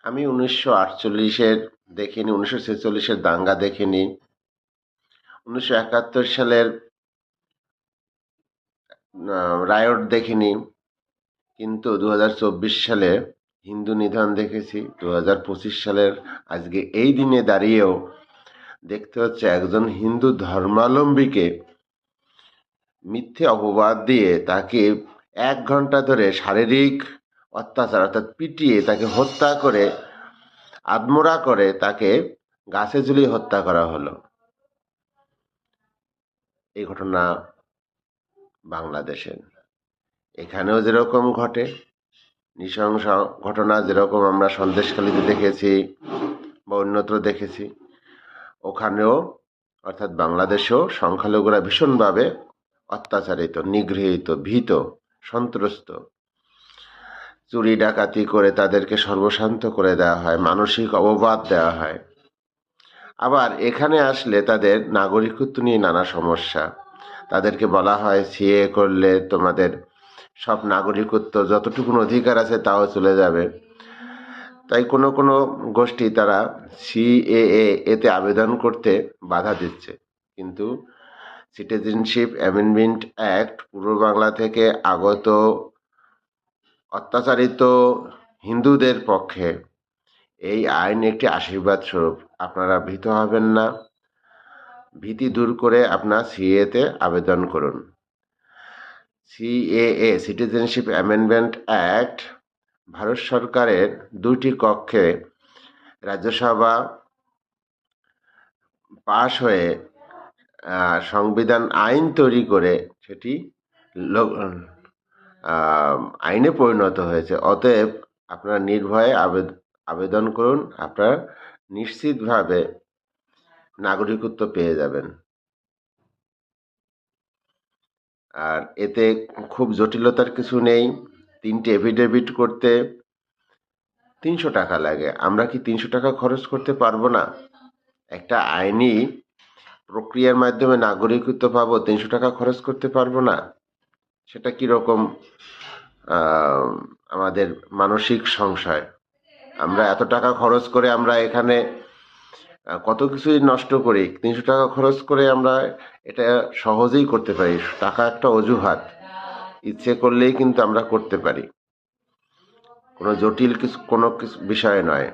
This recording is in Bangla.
আমি 1948-এর দেখিনি, 1946-এর দাঙ্গা দেখিনি, 1971 সালের রায়ট দেখিনি, কিন্তু 2024 সালে হিন্দু নিধন দেখেছি। 2025 সালের আজকে এই দিনে দাঁড়িয়েও দেখতে হচ্ছে একজন হিন্দু ধর্মাবলম্বীকে মিথ্যে অপবাদ দিয়ে তাকে 1 ঘন্টা ধরে শারীরিক অত্যাচার অর্থাৎ পিটিয়ে তাকে হত্যা করে আধমরা করে তাকে গাছে ঝুলিয়ে হত্যা করা হলো। এই ঘটনা বাংলাদেশের, এখানেও যেরকম ঘটে নৃশংস ঘটনা, যেরকম আমরা সন্দেশখালীতে দেখেছি বা অন্যত্র দেখেছি, ওখানেও অর্থাৎ বাংলাদেশেও সংখ্যালঘুরা ভীষণভাবে অত্যাচারিত, নিগৃহীত, ভীত, সন্ত্রস্ত। চুরি ডাকাতি করে তাদেরকে সর্বশান্ত করে দেওয়া হয়, মানসিক অববাদ দেওয়া হয়। আবার এখানে আসলে তাদের নাগরিকত্ব নিয়ে নানা সমস্যা। তাদেরকে বলা হয় সিএ করলে তোমাদের সব নাগরিকত্ব যতটুকুন অধিকার আছে তাও চলে যাবে। তাই কোনো কোনো গোষ্ঠী তারা সিএএ এতে আবেদন করতে বাধা দিচ্ছে। কিন্তু সিটিজেনশিপ অ্যামেন্ডমেন্ট অ্যাক্ট পূর্ব বাংলা থেকে আগত অত্যাচারিত হিন্দুদের পক্ষে এই আইন একটি আশীর্বাদ স্বরূপ। আপনারা ভীত হবেন না, ভীতি দূর করে আপনার সিএতে আবেদন করুন। CAA citizenship amendment act Bharat সরকারের 2টি কক্ষে রাজ্যসভা পাশ হয়ে সংবিধান আইন তৈরি করে সেটি আইনে পরিণত হয়েছে। অতএব আপনারা নির্ভয়ে আবেদন করুন, আপনারা নিশ্চিতভাবে নাগরিকত্ব পেয়ে যাবেন। আর এতে খুব জটিলতার কিছু নেই। 3টে এফিডেভিট করতে 300 টাকা লাগে। আমরা কি 300 টাকা খরচ করতে পারবো না? একটা আইনি প্রক্রিয়ার মাধ্যমে নাগরিকত্ব পাবো, 300 টাকা খরচ করতে পারবো না? সেটা কীরকম আমাদের মানসিক সংশয়। আমরা এত টাকা খরচ করে আমরা এখানে কত কিছুই নষ্ট করি, 300 টাকা খরচ করে আমরা এটা সহজেই করতে পারি। টাকা একটা অজুহাত, ইচ্ছে করলেই কিন্তু আমরা করতে পারি, কোনো জটিল কিছু বিষয় নয়।